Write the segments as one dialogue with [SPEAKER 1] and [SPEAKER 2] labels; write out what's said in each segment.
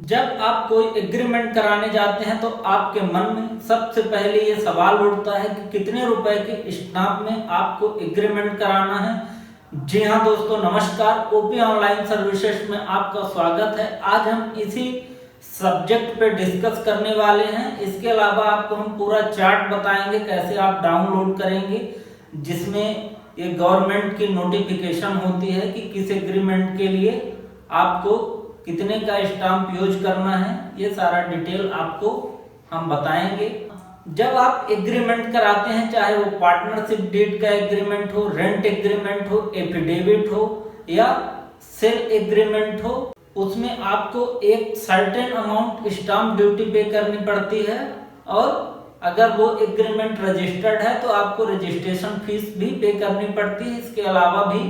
[SPEAKER 1] जब आप कोई एग्रीमेंट कराने जाते हैं तो आपके मन में सबसे पहले ये सवाल उठता है कि कितने रुपए के स्टाम्प में आपको एग्रीमेंट कराना है। जी हाँ दोस्तों, नमस्कार। ओपी ऑनलाइन सर्विसेज में आपका स्वागत है। आज हम इसी सब्जेक्ट पे डिस्कस करने वाले हैं। इसके अलावा आपको हम पूरा चार्ट बताएंगे कैसे आप डाउनलोड करेंगे, जिसमें ये गवर्नमेंट की नोटिफिकेशन होती है कि किस एग्रीमेंट के लिए आपको कितने का स्टाम्प यूज करना है। ये सारा डिटेल आपको हम बताएंगे। जब आप एग्रीमेंट कराते हैं, चाहे वो पार्टनरशिप डीड का एग्रीमेंट हो, रेंट एग्रीमेंट हो, एफिडेविट हो या सेल एग्रीमेंट हो, उसमें आपको एक सर्टेन अमाउंट स्टाम्प ड्यूटी पे करनी पड़ती है। और अगर वो एग्रीमेंट रजिस्टर्ड है तो आपको रजिस्ट्रेशन फीस भी पे करनी पड़ती है। इसके अलावा भी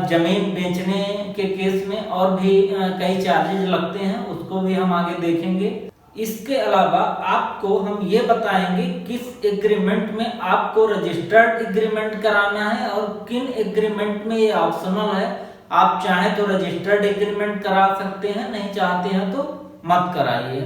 [SPEAKER 1] जमीन बेचने के केस में और भी कई चार्जेज लगते हैं, उसको भी हम आगे देखेंगे। इसके अलावा आपको हम ये बताएंगे किस एग्रीमेंट में आपको रजिस्टर्ड एग्रीमेंट कराना है और किन एग्रीमेंट में ये ऑप्शनल है। आप चाहें तो रजिस्टर्ड एग्रीमेंट करा सकते हैं, नहीं चाहते हैं तो मत कराइए।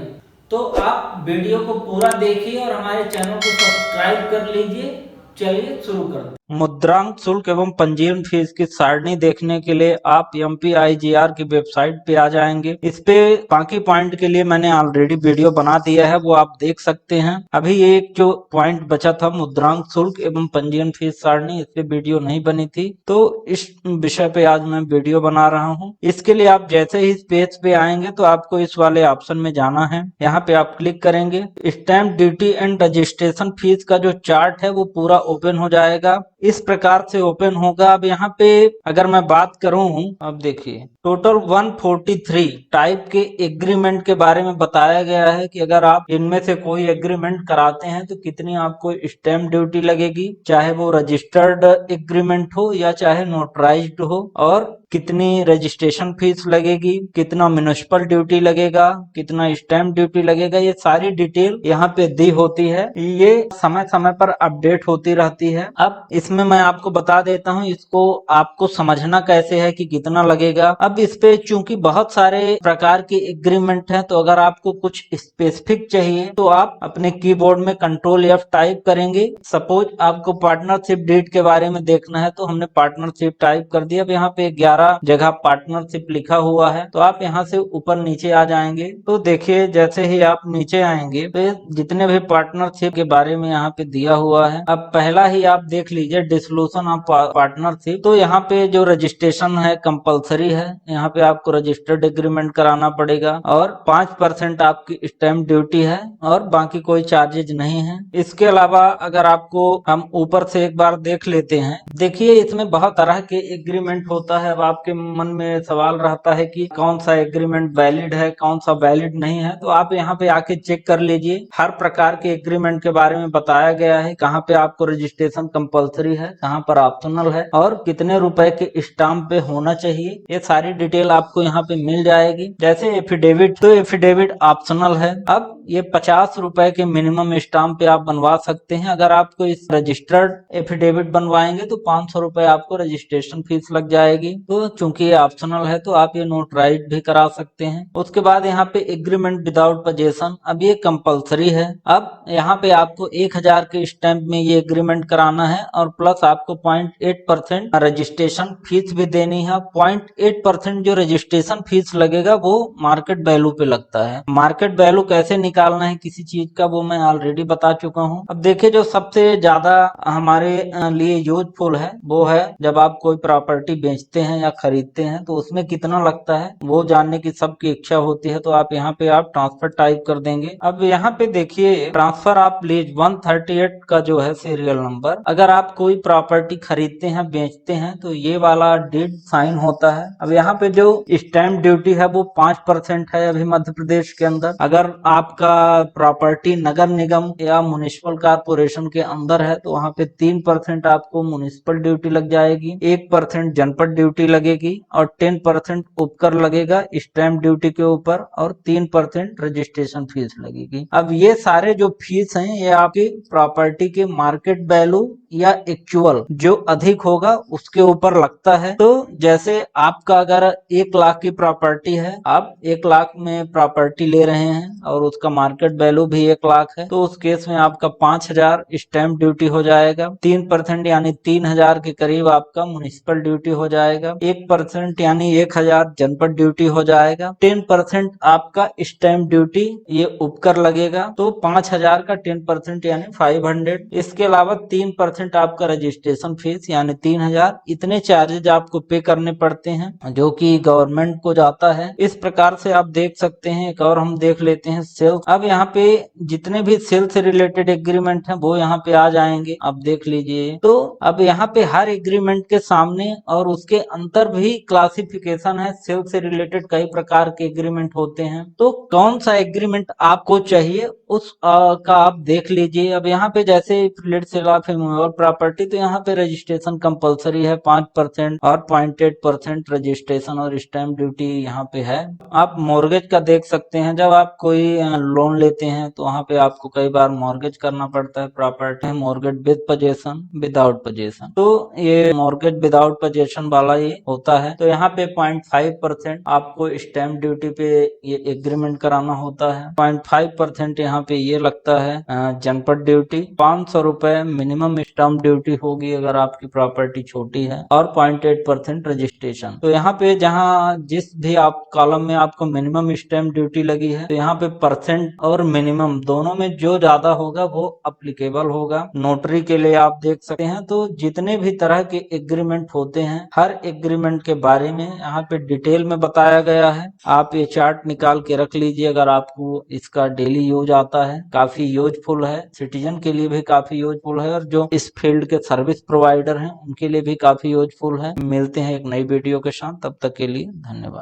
[SPEAKER 1] तो आप वीडियो को पूरा देखिए और हमारे चैनल को सब्सक्राइब कर लीजिए। चलिए शुरू करते हैं। मुद्रांक शुल्क एवं पंजीयन फीस की सारणी देखने के लिए आप MPIGR की वेबसाइट पे आ जाएंगे। इस पे बाकी पॉइंट के लिए मैंने ऑलरेडी वीडियो बना दिया है, वो आप देख सकते हैं। अभी एक जो पॉइंट बचा था मुद्रांक शुल्क एवं पंजीयन फीस सारणी, इस पे वीडियो नहीं बनी थी, तो इस विषय पे आज मैं वीडियो बना रहा हूँ। इसके लिए आप जैसे ही इस पेज पे आएंगे तो आपको इस वाले ऑप्शन में जाना है। यहाँ पे आप क्लिक करेंगे। Stamp duty and registration fees का जो चार्ट है वो पूरा ओपन हो जाएगा। इस प्रकार से ओपन होगा। अब यहाँ पे अगर मैं बात करूं, अब देखिए टोटल 143 टाइप के एग्रीमेंट के बारे में बताया गया है कि अगर आप इनमें से कोई एग्रीमेंट कराते हैं तो कितनी आपको स्टैम्प ड्यूटी लगेगी, चाहे वो रजिस्टर्ड एग्रीमेंट हो या चाहे नोटराइज्ड हो, और कितनी रजिस्ट्रेशन फीस लगेगी, कितना म्युनिसिपल ड्यूटी लगेगा, कितना स्टैम्प ड्यूटी लगेगा। ये सारी डिटेल यहाँ पे दी होती है। ये समय समय पर अपडेट होती रहती है। अब इसमें मैं आपको बता देता हूँ इसको आपको समझना कैसे है कि कितना लगेगा। अब इस पे चूंकि बहुत सारे प्रकार के एग्रीमेंट हैं, तो अगर आपको कुछ स्पेसिफिक चाहिए तो आप अपने कीबोर्ड में Ctrl+F टाइप करेंगे। सपोज आपको पार्टनरशिप डीड के बारे में देखना है तो हमने पार्टनरशिप टाइप कर दिया। अब यहाँ पे 11 जगह पार्टनरशिप लिखा हुआ है, तो आप यहाँ से ऊपर नीचे आ जाएंगे। तो देखिए जैसे ही आप नीचे आएंगे तो जितने भी पार्टनरशिप के बारे में यहाँ पे दिया हुआ है, अब पहला ही आप देख लीजिए डिसोल्यूशन ऑफ पार्टनरशिप। तो यहाँ पे जो रजिस्ट्रेशन है कंपलसरी है, यहाँ पे आपको रजिस्टर्ड एग्रीमेंट कराना पड़ेगा और 5% आपकी स्टैम्प ड्यूटी है और बाकी कोई चार्जेज नहीं है। इसके अलावा अगर आपको हम ऊपर से एक बार देख लेते हैं, देखिए इसमें बहुत तरह के एग्रीमेंट होता है। अब आपके मन में सवाल रहता है कि कौन सा एग्रीमेंट वैलिड है, कौन सा वैलिड नहीं है। तो आप यहाँ पे आके चेक कर लीजिए। हर प्रकार के एग्रीमेंट के बारे में बताया गया है, कहाँ पे आपको रजिस्ट्रेशन कंपलसरी है, कहाँ पर ऑप्शनल है और कितने रुपए के स्टाम्प पे होना चाहिए। ये सारी डिटेल आपको यहाँ पे मिल जाएगी। जैसे एफिडेविट, तो एफिडेविट ऑप्शनल है। अब ये 50 रुपए के मिनिमम स्टाम्प पे आप बनवा सकते हैं। अगर आपको इस रजिस्टर्ड एफिडेविट बनवाएंगे तो 500 रुपए आपको रजिस्ट्रेशन फीस लग जाएगी। तो चूंकि ये ऑप्शनल है तो आप ये नोटराइज भी करा सकते हैं। उसके बाद यहाँ पे एग्रीमेंट विदाउट पोजेशन, अब ये कंपलसरी है। अब यहाँ पे आपको 1000 के स्टैम्प में ये एग्रीमेंट कराना है और प्लस आपको 0.8% रजिस्ट्रेशन फीस भी देनी है। 0.8% जो रजिस्ट्रेशन फीस लगेगा वो मार्केट वैल्यू पे लगता है। मार्केट वैल्यू कैसे निकालना है किसी चीज का वो मैं ऑलरेडी बता चुका हूँ। अब देखिए जो सबसे ज्यादा हमारे लिए यूजफुल है वो है जब आप कोई प्रॉपर्टी बेचते हैं या खरीदते हैं तो उसमें कितना लगता है वो जानने की सबकी इच्छा होती है। तो आप यहाँ पे आप ट्रांसफर टाइप कर देंगे। अब यहाँ पे देखिए ट्रांसफर आप प्लीज 138 का जो है सीरियल नंबर, अगर आप कोई प्रॉपर्टी खरीदते हैं बेचते हैं तो ये वाला डीड साइन होता है। अब यहाँ पे जो स्टैम्प ड्यूटी है वो 5% है अभी मध्य प्रदेश के अंदर। अगर आपका प्रॉपर्टी नगर निगम या म्युनिसिपल कारपोरेशन के अंदर है तो वहाँ पे 3% आपको म्युनिसिपल ड्यूटी लग जाएगी, 1% जनपद ड्यूटी लगेगी और 10% उपकर लगेगा स्टैंप ड्यूटी के ऊपर और 3% रजिस्ट्रेशन फीस लगेगी। अब ये सारे जो फीस हैं ये आपकी प्रॉपर्टी के मार्केट वैल्यू या एक्चुअल जो अधिक होगा उसके ऊपर लगता है। तो जैसे आपका अगर 1 लाख की प्रॉपर्टी है, आप 1 लाख में प्रॉपर्टी ले रहे हैं और उसका मार्केट वैल्यू भी 1 लाख है, तो उस केस में आपका 5,000 स्टैंप ड्यूटी हो जाएगा, 3% यानी 3,000 के करीब आपका म्युनिसिपल ड्यूटी हो जाएगा, 1% यानी 1,000 जनपद ड्यूटी हो जाएगा, 10% आपका स्टैंप ड्यूटी ये उपकर लगेगा, तो 5,000 का 10% यानी 500। इसके अलावा 3% आपका रजिस्ट्रेशन फीस यानी 3,000। इतने चार्जेज आपको पे करने पड़ते हैं जो कि गवर्नमेंट को जाता है। इस प्रकार से आप देख सकते हैं। एक और हम देख लेते हैं सेल। अब यहाँ पे जितने भी सेल से रिलेटेड एग्रीमेंट हैं वो यहाँ पे आ जाएंगे, आप देख लीजिए। तो अब यहाँ पे हर एग्रीमेंट के सामने और उसके अंतर भी क्लासिफिकेशन है। सेल से रिलेटेड कई प्रकार के एग्रीमेंट होते हैं, तो कौन सा एग्रीमेंट आपको चाहिए उस का आप देख लीजिए। अब यहाँ पे जैसे let sale of immovable property, तो यहाँ पे रजिस्ट्रेशन कंपलसरी है 5% और 0.8% रजिस्ट्रेशन और स्टैंप ड्यूटी यहाँ पे है। आप मॉर्गेज का देख सकते हैं। जब आप कोई लोन लेते हैं तो वहाँ पे आपको कई बार मॉर्गेज करना पड़ता है property, mortgage with possession without possession. तो ये मॉर्गेज विदाउट पोजेशन वाला ये होता है। तो यहाँ पे 0.5% आपको स्टैंप ड्यूटी पे ये एग्रीमेंट कराना होता है। 0.5% यहाँ पे ये लगता है जनपद ड्यूटी। 500 रुपए मिनिमम स्टैंप ड्यूटी होगी अगर आपकी प्रॉपर्टी छोटी है, और 0.8% रजिस्ट्रेशन। तो यहाँ पे जहाँ जिस भी आप कॉलम में आपको मिनिमम स्टैंप ड्यूटी लगी है, तो यहाँ पे परसेंट और मिनिमम दोनों में जो ज्यादा होगा वो अप्लीकेबल होगा। नोटरी के लिए आप देख सकते हैं। तो जितने भी तरह के एग्रीमेंट होते हैं, हर एग्रीमेंट के बारे में यहाँ पे डिटेल में बताया गया है। आप ये चार्ट निकाल के रख लीजिए अगर आपको इसका डेली यूज आता है। काफी यूजफुल है, सिटीजन के लिए भी काफी यूजफुल है, और जो इस फील्ड के सर्विस प्रोवाइडर हैं उनके लिए भी काफी यूजफुल है। मिलते हैं एक नई वीडियो के साथ, तब तक के लिए धन्यवाद।